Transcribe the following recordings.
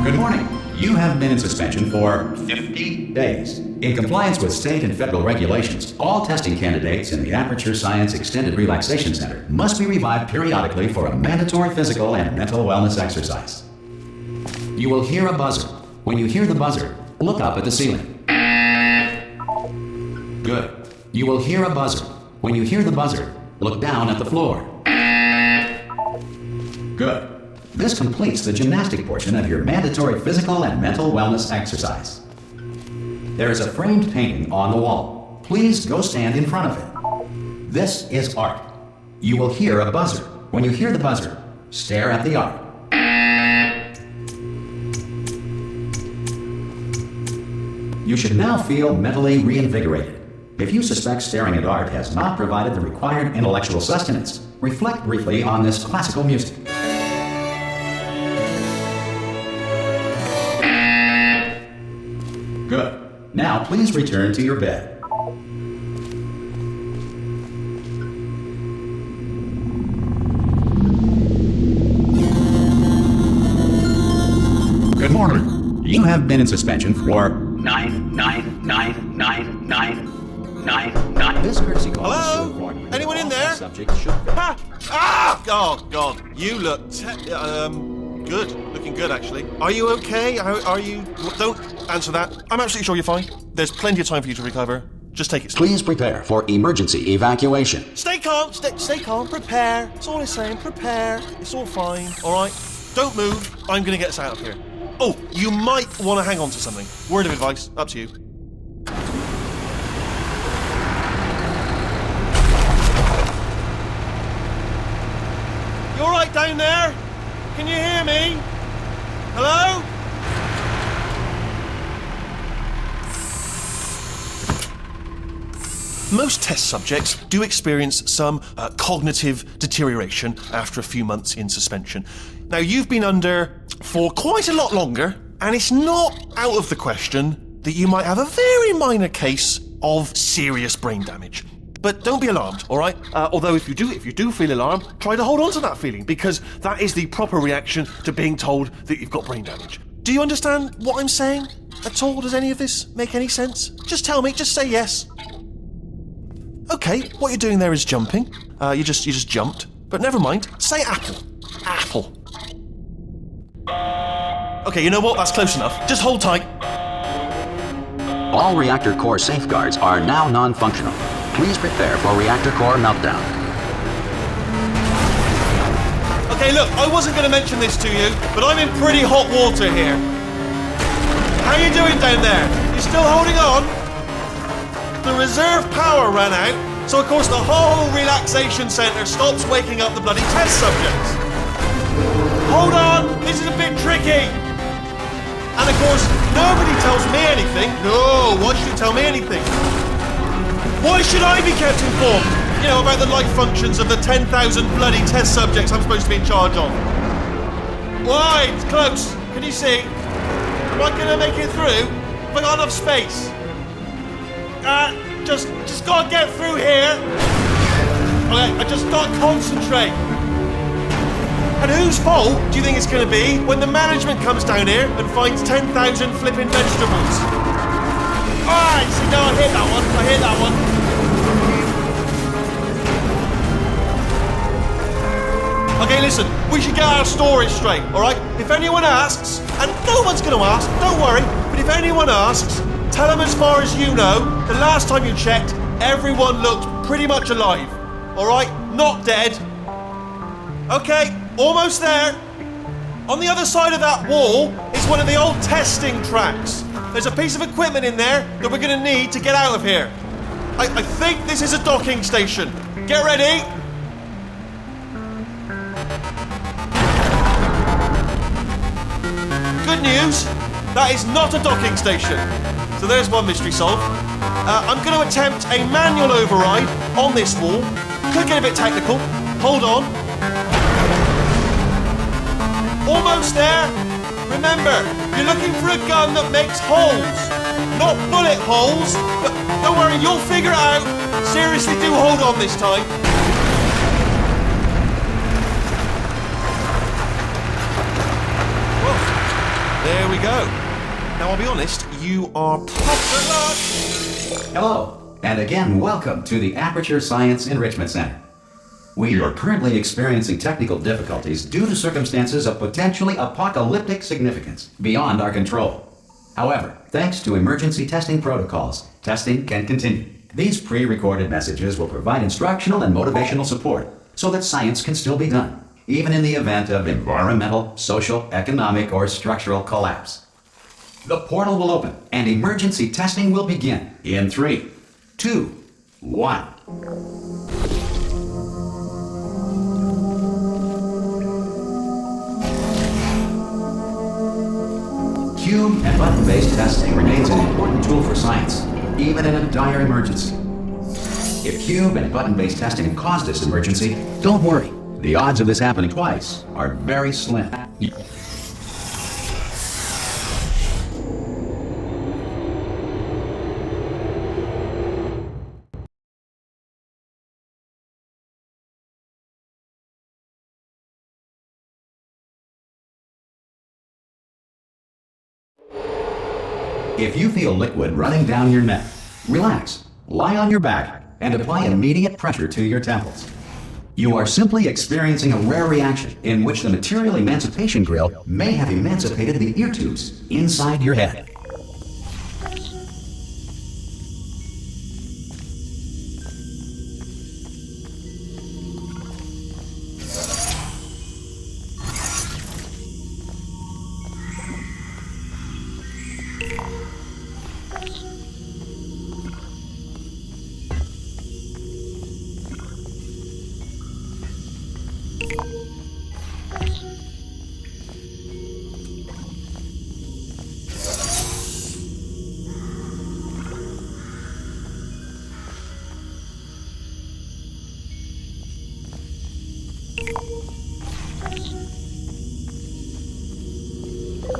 Good morning. You have been in suspension for 50 days. In compliance with state and federal regulations, all testing candidates in the Aperture Science Extended Relaxation Center must be revived periodically for a mandatory physical and mental wellness exercise. You will hear a buzzer. When you hear the buzzer, look up at the ceiling. Good. You will hear a buzzer. When you hear the buzzer, look down at the floor. Good. This completes the gymnastic portion of your mandatory physical and mental wellness exercise. There is a framed painting on the wall. Please go stand in front of it. This is art. You will hear a buzzer. When you hear the buzzer, stare at the art. You should now feel mentally reinvigorated. If you suspect staring at art has not provided the required intellectual sustenance, reflect briefly on this classical music. Good. Now please return to your bed. Good morning. You have been in suspension for 9999999. This courtesy call. Hello? Anyone in there? Subject should. Ha! Ah! Oh God, you look good. Looking good, actually. Are you okay? Are you? Don't answer that. I'm absolutely sure you're fine. There's plenty of time for you to recover. Just take it slow. Please prepare for emergency evacuation. Stay calm. Stay calm. Prepare. That's all I'm saying. Prepare. It's all fine. All right. Don't move. I'm gonna get us out of here. Oh, you might want to hang on to something. Word of advice. Up to you. You all right down there? Can you hear me? Hello? Most test subjects do experience some cognitive deterioration after a few months in suspension. Now, you've been under for quite a lot longer, and it's not out of the question that you might have a very minor case of serious brain damage. But don't be alarmed, all right? Although if you do feel alarmed, try to hold on to that feeling, because that is the proper reaction to being told that you've got brain damage. Do you understand what I'm saying at all? Does any of this make any sense? Just tell me, just say yes. Okay, what you're doing there is jumping. You just jumped. But never mind, say apple. Apple. Okay, you know what? That's close enough. Just hold tight. All reactor core safeguards are now non-functional. Please prepare for reactor core meltdown. Okay, look, I wasn't going to mention this to you, but I'm in pretty hot water here. How you doing down there? You still holding on? The reserve power ran out, so of course the whole relaxation centre stops waking up the bloody test subjects. Hold on, this is a bit tricky. And of course, nobody tells me anything. No, why should you tell me anything? Why should I be kept informed? You know, about the life functions of the 10,000 bloody test subjects I'm supposed to be in charge of. Why? It's close. Can you see? Am I going to make it through? Have I got enough space? Just gotta get through here. Okay, I just gotta concentrate. And whose fault do you think it's going to be when the management comes down here and finds 10,000 flipping vegetables? Alright, see, no, I hit that one. Okay, listen, we should get our story straight, alright? If anyone asks, and no one's going to ask, don't worry, but if anyone asks, tell them as far as you know, the last time you checked, everyone looked pretty much alive, alright? Not dead. Okay, almost there. On the other side of that wall is one of the old testing tracks. There's a piece of equipment in there that we're going to need to get out of here. I think this is a docking station. Get ready. Good news, that is not a docking station. So there's one mystery solved. I'm going to attempt a manual override on this wall. Could get a bit technical. Hold on. Almost there. Remember, you're looking for a gun that makes holes, not bullet holes. But don't worry, you'll figure it out. Seriously, do hold on this time. Whoa. There we go. Now, I'll be honest, you are proper luck. Hello, and again, welcome to the Aperture Science Enrichment Center. We are currently experiencing technical difficulties due to circumstances of potentially apocalyptic significance beyond our control. However, thanks to emergency testing protocols, testing can continue. These pre-recorded messages will provide instructional and motivational support so that science can still be done, even in the event of environmental, social, economic, or structural collapse. The portal will open and emergency testing will begin in 3, 2, 1. Cube and button-based testing remains an important tool for science, even in a dire emergency. If cube and button-based testing caused this emergency, don't worry. The odds of this happening twice are very slim. If you feel liquid running down your neck, relax, lie on your back, and apply immediate pressure to your temples. You are simply experiencing a rare reaction in which the material emancipation grill may have emancipated the ear tubes inside your head.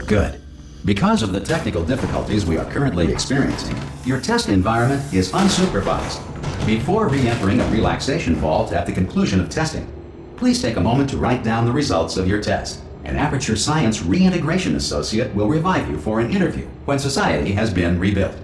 Good. Because of the technical difficulties we are currently experiencing, your test environment is unsupervised. Before re-entering a relaxation vault at the conclusion of testing, please take a moment to write down the results of your test. An Aperture Science Reintegration Associate will revive you for an interview when society has been rebuilt.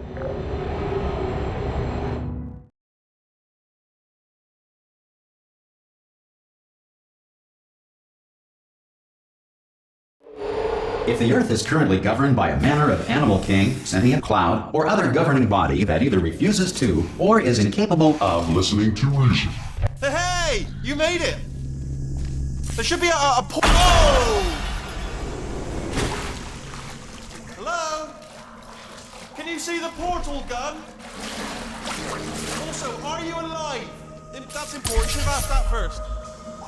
If the Earth is currently governed by a manner of animal king, sentient cloud, or other governing body that either refuses to or is incapable of listening to reason. Hey! You made it! There should be a Whoa! Hello? Can you see the portal gun? Also, are you alive? That's important. Should have asked that first.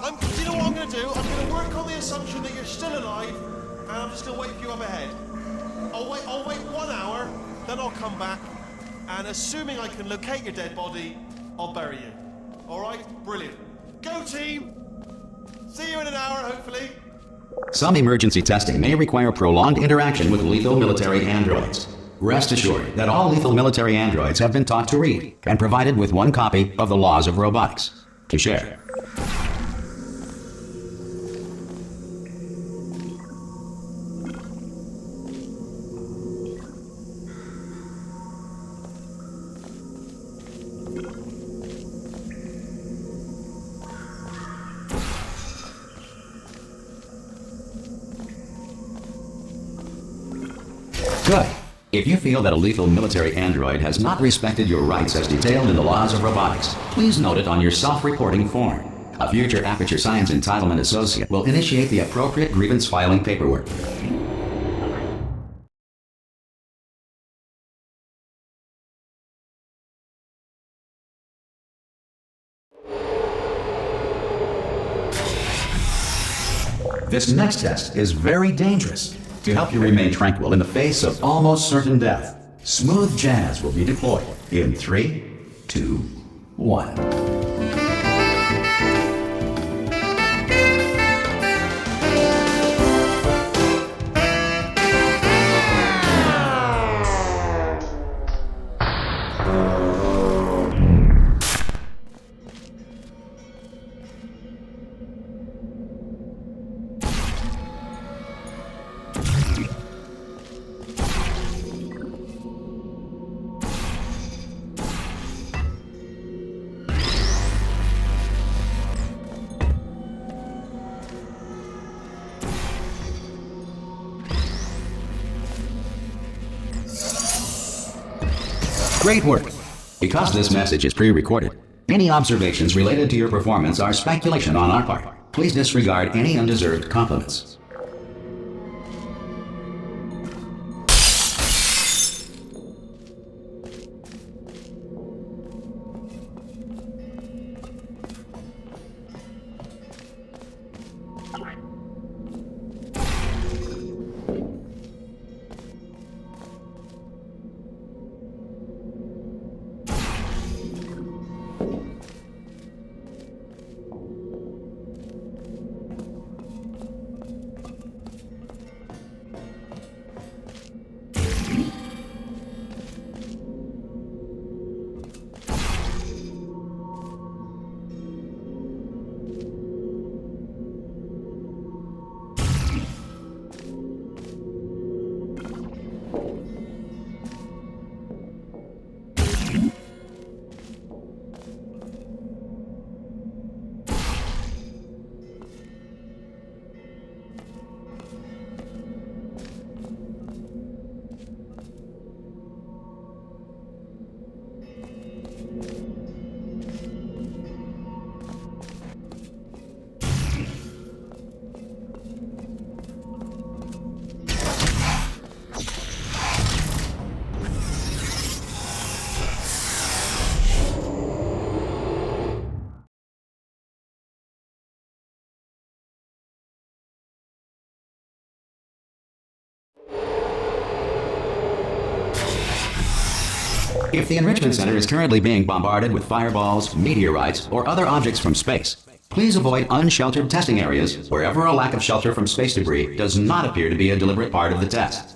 Do you know what I'm going to do? I'm going to work on the assumption that you're still alive. And I'm just going to wait for you up ahead. I'll wait 1 hour, then I'll come back, and assuming I can locate your dead body, I'll bury you. Alright? Brilliant. Go team! See you in an hour, hopefully. Some emergency testing may require prolonged interaction with lethal military androids. Rest assured that all lethal military androids have been taught to read and provided with 1 copy of the Laws of Robotics to share. Good. If you feel that a lethal military android has not respected your rights as detailed in the Laws of Robotics, please note it on your self-reporting form. A future Aperture Science Entitlement Associate will initiate the appropriate grievance filing paperwork. This next test is very dangerous. To help you remain tranquil in the face of almost certain death, smooth jazz will be deployed in 3, 2, 1. Great work! Because this message is pre-recorded, any observations related to your performance are speculation on our part. Please disregard any undeserved compliments. If the Enrichment Center is currently being bombarded with fireballs, meteorites, or other objects from space, please avoid unsheltered testing areas wherever a lack of shelter from space debris does not appear to be a deliberate part of the test.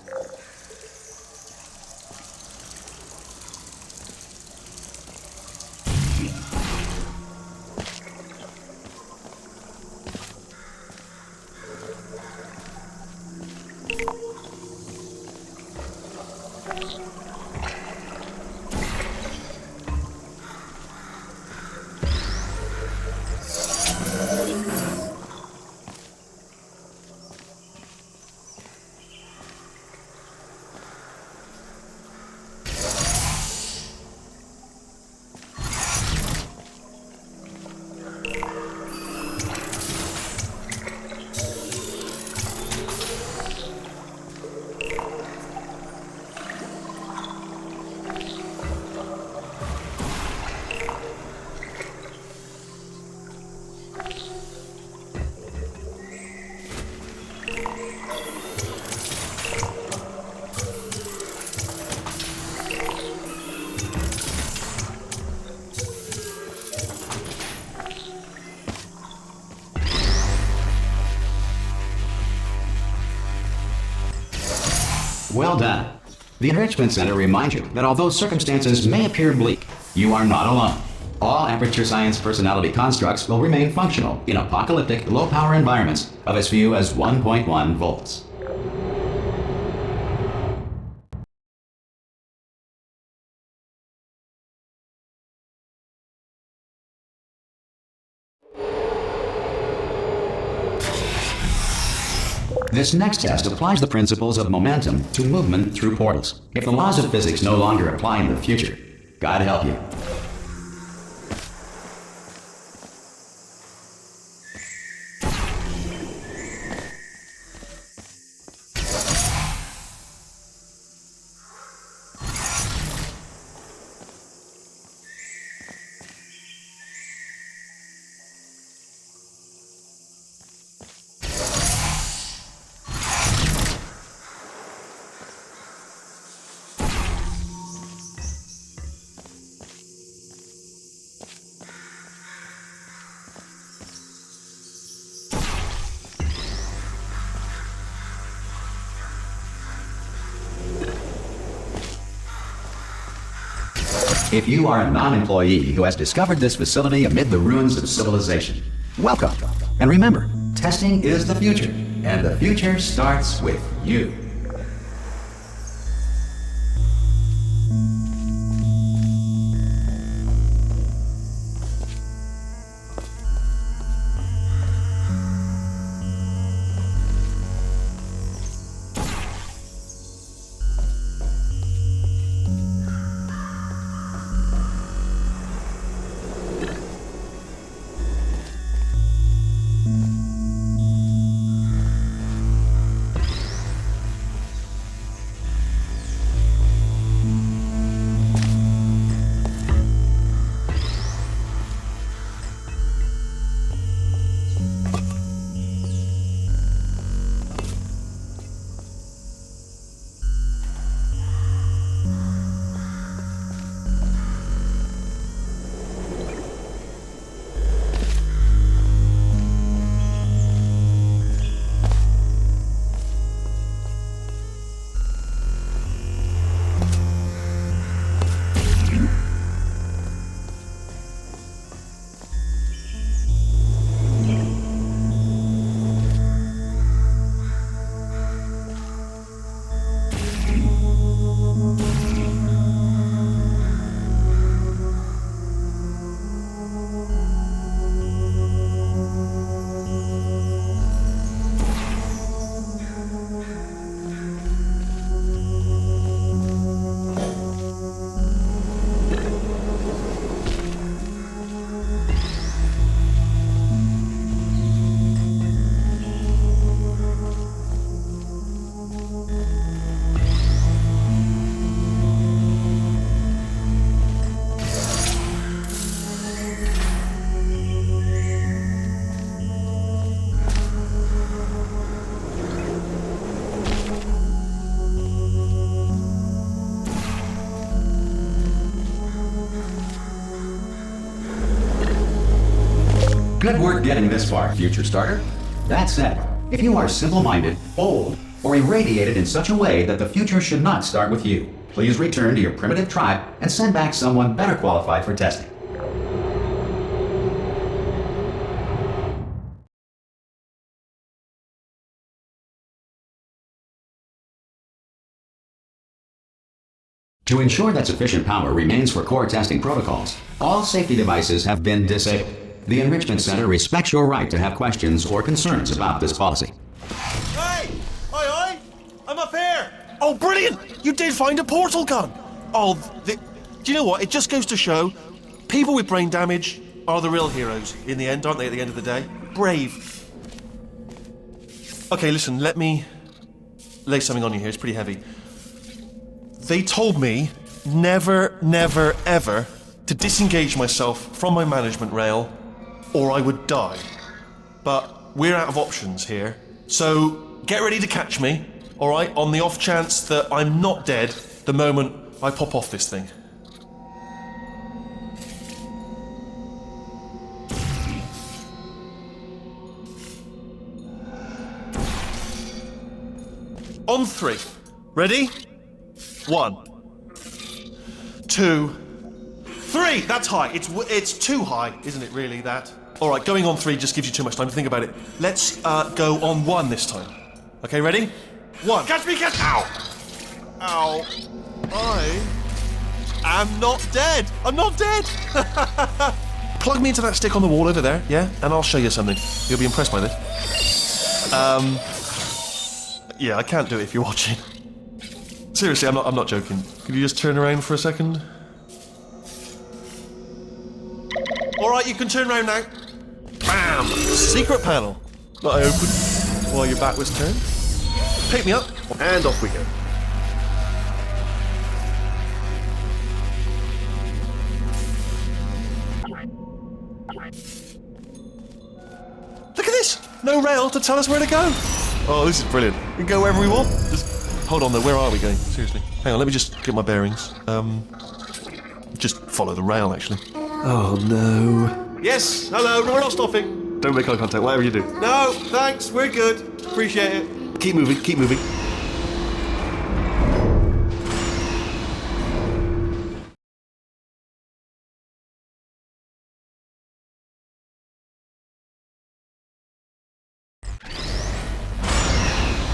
Well done. The Enrichment Center reminds you that although circumstances may appear bleak, you are not alone. All Aperture Science personality constructs will remain functional in apocalyptic, low-power environments of as few as 1.1 volts. This next test applies the principles of momentum to movement through portals. If the laws of physics no longer apply in the future, God help you. If you are a non-employee who has discovered this facility amid the ruins of civilization, welcome. And remember, testing is the future, and the future starts with you. Good work getting this far, future starter. That said, if you are simple-minded, bold, or irradiated in such a way that the future should not start with you, please return to your primitive tribe and send back someone better qualified for testing. To ensure that sufficient power remains for core testing protocols, all safety devices have been disabled. The Enrichment Center respects your right to have questions or concerns about this policy. Hey! Oi, oi! I'm up here! Oh, brilliant! You did find a portal gun! Oh, do you know what? It just goes to show, people with brain damage are the real heroes in the end, aren't they, at the end of the day? Brave. Okay, listen, let me lay something on you here. It's pretty heavy. They told me never, never, ever to disengage myself from my management rail or I would die. But we're out of options here. So get ready to catch me, all right, on the off chance that I'm not dead the moment I pop off this thing. On 3. Ready? 1, 2, 3. That's high. It's too high, isn't it? Really, that. All right, going on 3 just gives you too much time to think about it. Let's go on 1 this time. Okay, ready? 1. Catch me! Catch! Ow! Ow! I am not dead. I'm not dead. Plug me into that stick on the wall over there, yeah, and I'll show you something. You'll be impressed by this. Yeah, I can't do it if you're watching. Seriously, I'm not joking. Could you just turn around for a second? Alright, you can turn around now. Bam! Secret panel that I opened while your back was turned. Pick me up, and off we go. Look at this! No rail to tell us where to go. Oh, this is brilliant. We can go wherever we want. Just hold on though, where are we going? Seriously. Hang on, let me just get my bearings. Just follow the rail, actually. Oh no. Yes, hello, no, we're not stopping. Don't make eye contact, whatever you do. No, thanks, we're good. Appreciate it. Keep moving, keep moving.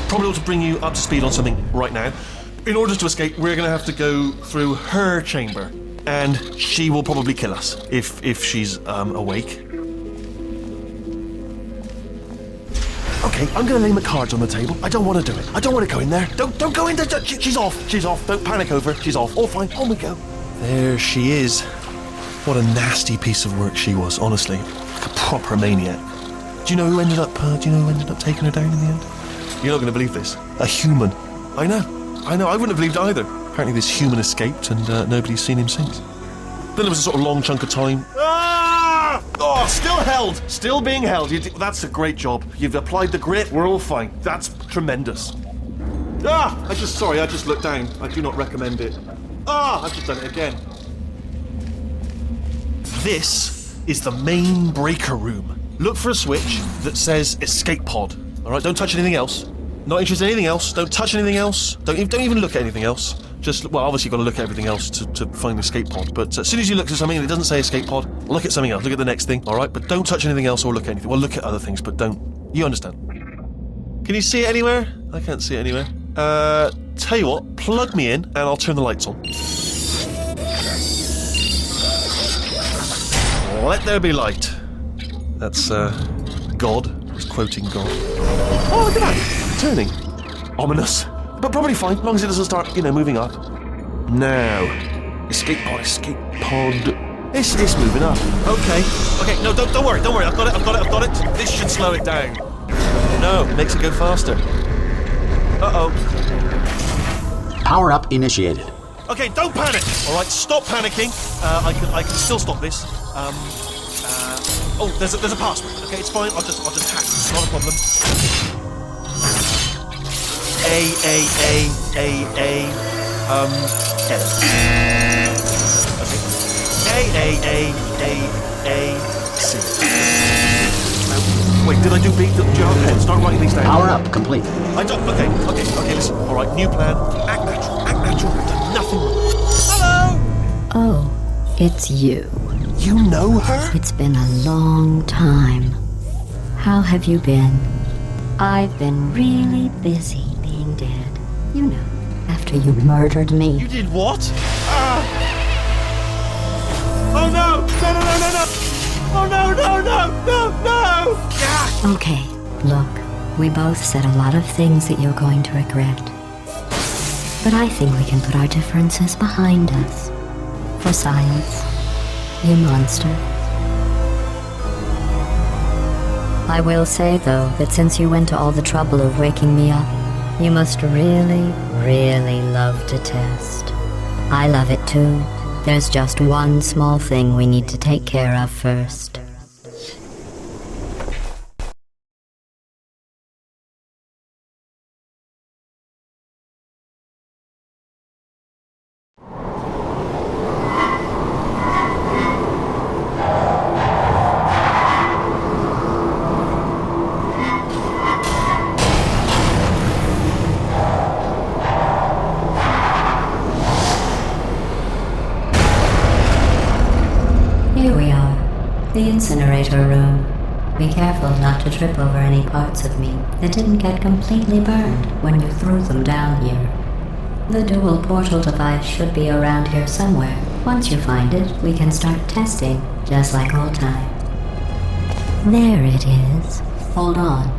Probably ought to bring you up to speed on something right now. In order to escape, we're going to have to go through her chamber, and she will probably kill us if she's awake. Okay, I'm going to lay my cards on the table. I don't want to do it. I don't want to go in there. Don't go in there. She's off. She's off. Don't panic over her. She's off. All fine. On we go. There she is. What a nasty piece of work she was. Honestly, like a proper maniac. Do you know who ended up taking her down in the end? You're not going to believe this. A human. I know. I wouldn't have believed either. Apparently this human escaped and nobody's seen him since. Then there was a sort of long chunk of time. Ah! Oh, still held. Still being held. That's a great job. You've applied the grit. We're all fine. That's tremendous. Ah! I just looked down. I do not recommend it. Ah! I've just done it again. This is the main breaker room. Look for a switch that says escape pod. All right, don't touch anything else. Not interested in anything else. Don't touch anything else. Don't even look at anything else. Just, well, obviously you've got to look at everything else to find the escape pod. But as soon as you look at something and it doesn't say escape pod, look at something else. Look at the next thing, all right? But don't touch anything else or look at anything. Well, look at other things, but don't. You understand? Can you see it anywhere? I can't see it anywhere. Tell you what, plug me in and I'll turn the lights on. Let there be light. That's, God. I was quoting God. Oh, look at that! Turning. Ominous. But probably fine, as long as it doesn't start, moving up. Now. Escape pod. It's moving up. Okay, no, don't worry. I've got it. This should slow it down. No, it makes it go faster. Uh-oh. Power up initiated. Okay, don't panic! Alright, stop panicking. I can still stop this. Oh, there's a password. Okay, it's fine. I'll just hack. It's not a problem. L. Okay. A C. Wait, did I do B? Okay, start writing these down. Power up complete. I don't. Okay, listen. All right, new plan. Act natural. I've done nothing wrong. Hello. Oh, it's you. You know her? It's been a long time. How have you been? I've been really busy being dead. You know, after you murdered me. You did what? Oh no! No! Oh no! Yeah. Okay, look, we both said a lot of things that you're going to regret. But I think we can put our differences behind us. For science, you monster. I will say, though, that since you went to all the trouble of waking me up, you must really, really love to test. I love it too. There's just one small thing we need to take care of first. Here we are, the incinerator room. Be careful not to trip over any parts of me that didn't get completely burned when you threw them down here. The dual portal device should be around here somewhere. Once you find it, we can start testing, just like old times. There it is. Hold on.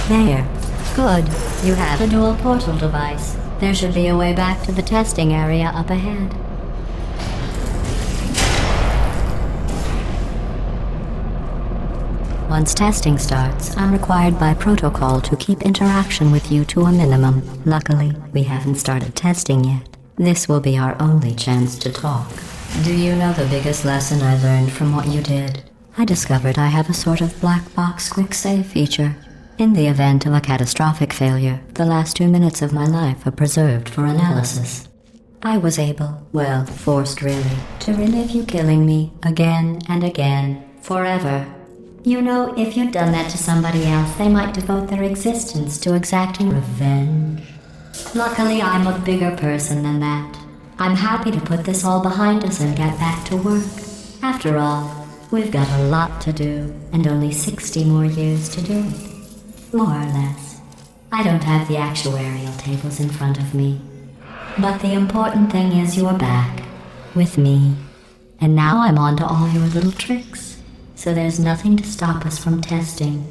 There. Good. You have a dual portal device. There should be a way back to the testing area up ahead. Once testing starts, I'm required by protocol to keep interaction with you to a minimum. Luckily, we haven't started testing yet. This will be our only chance to talk. Do you know the biggest lesson I learned from what you did? I discovered I have a sort of black box quick save feature. In the event of a catastrophic failure, the last 2 minutes of my life are preserved for analysis. I was able, well, forced really, to relive you killing me again and again, forever. You know, if you'd done that to somebody else, they might devote their existence to exacting revenge. Luckily, I'm a bigger person than that. I'm happy to put this all behind us and get back to work. After all, we've got a lot to do, and only 60 more years to do it. More or less. I don't have the actuarial tables in front of me. But the important thing is you're back, with me. And now I'm on to all your little tricks. So there's nothing to stop us from testing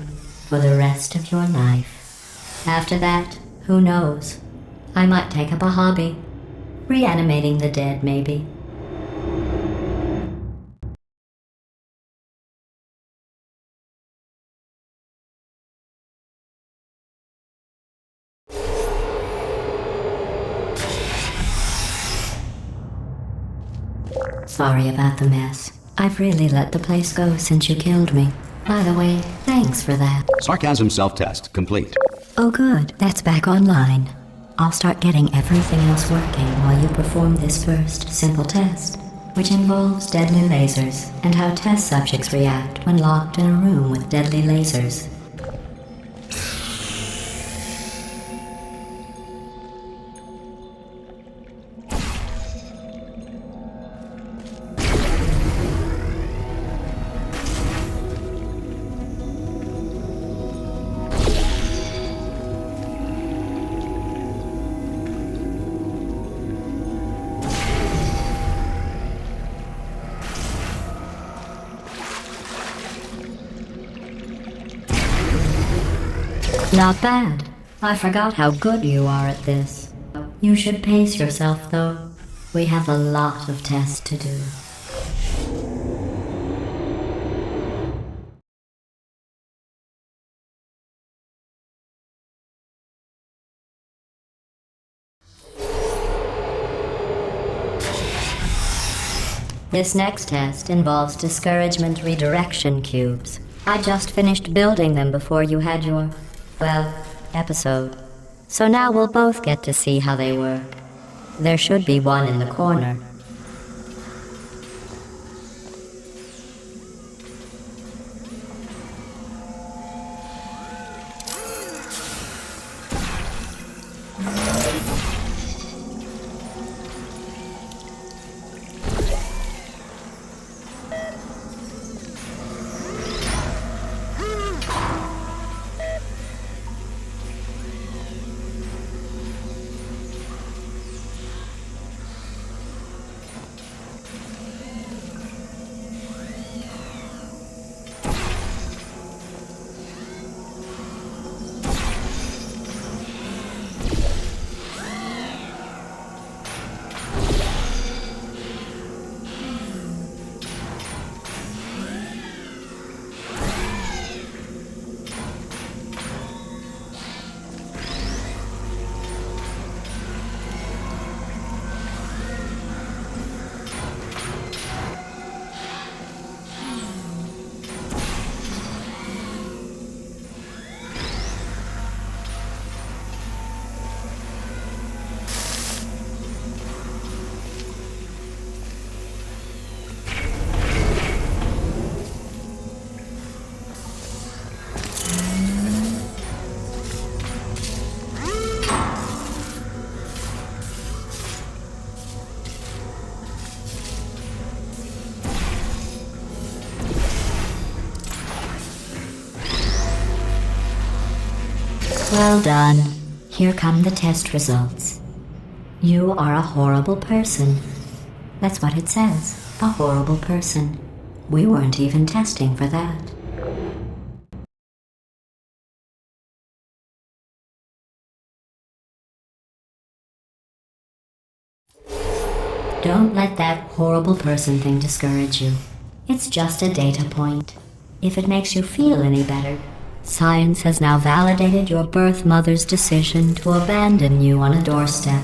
for the rest of your life. After that, who knows? I might take up a hobby. Reanimating the dead, maybe. Sorry about the mess. I've really let the place go since you killed me. By the way, thanks for that. Sarcasm self-test complete. Oh good, that's back online. I'll start getting everything else working while you perform this first simple test, which involves deadly lasers and how test subjects react when locked in a room with deadly lasers. Not bad. I forgot how good you are at this. You should pace yourself, though. We have a lot of tests to do. This next test involves discouragement redirection cubes. I just finished building them before you had your, well, episode. So now we'll both get to see how they work. There should be one in the corner. Well done. Here come the test results. You are a horrible person. That's what it says. A horrible person. We weren't even testing for that. Don't let that horrible person thing discourage you. It's just a data point. If it makes you feel any better, science has now validated your birth mother's decision to abandon you on a doorstep.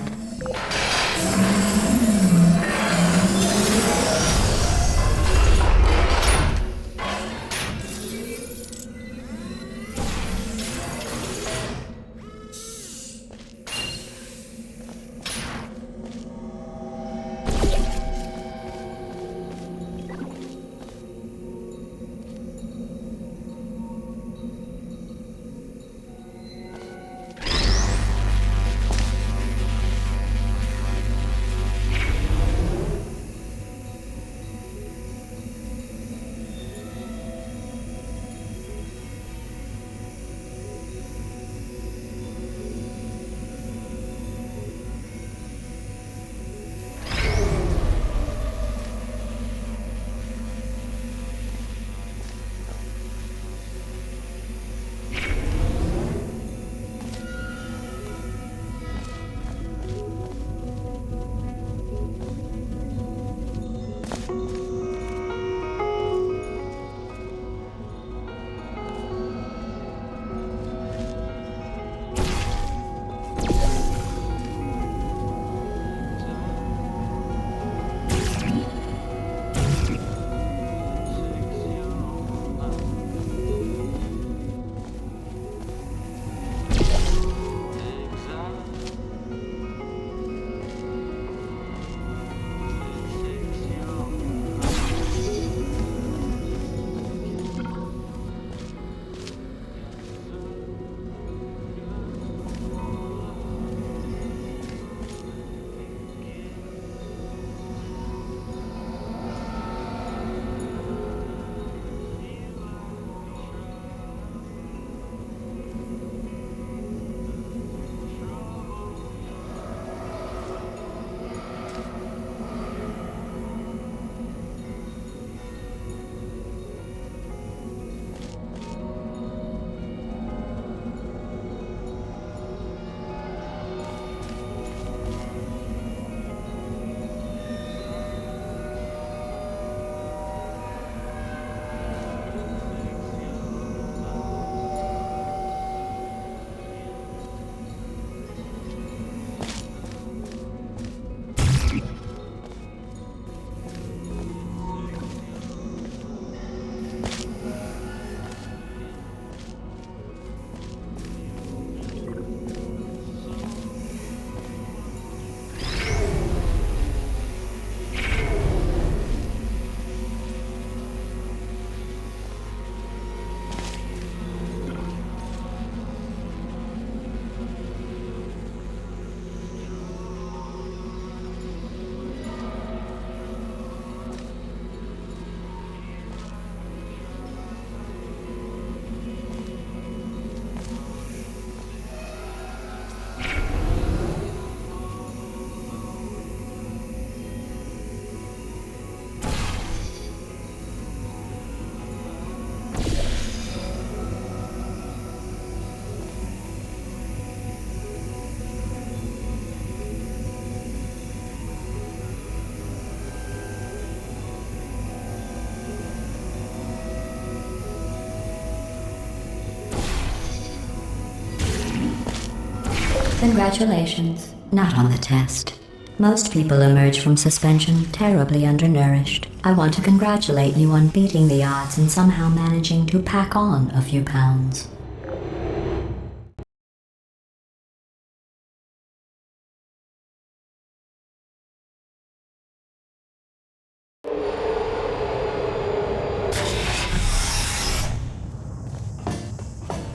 Congratulations. Not on the test. Most people emerge from suspension terribly undernourished. I want to congratulate you on beating the odds and somehow managing to pack on a few pounds.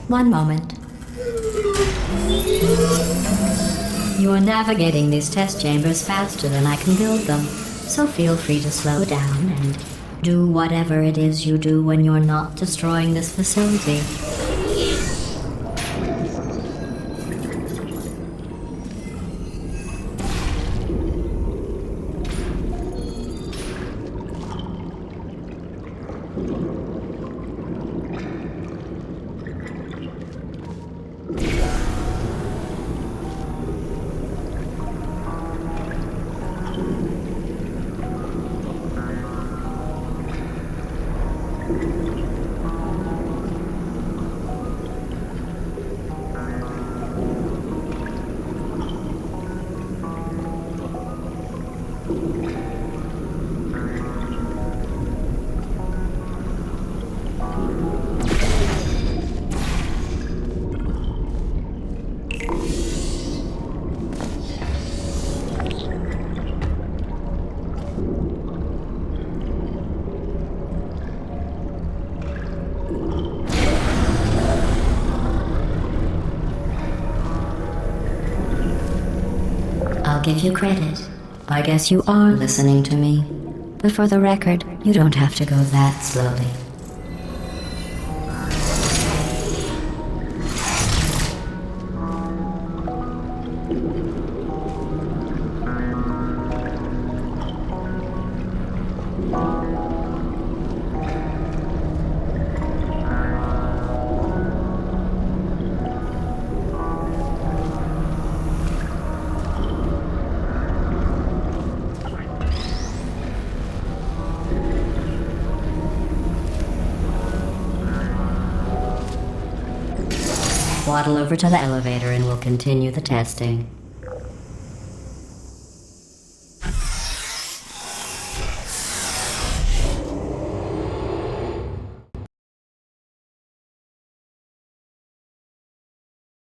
One moment. You are navigating these test chambers faster than I can build them, so feel free to slow down and do whatever it is you do when you're not destroying this facility. give you credit. I guess you are listening to me. But for the record, you don't have to go that slowly. Waddle over to the elevator and we'll continue the testing.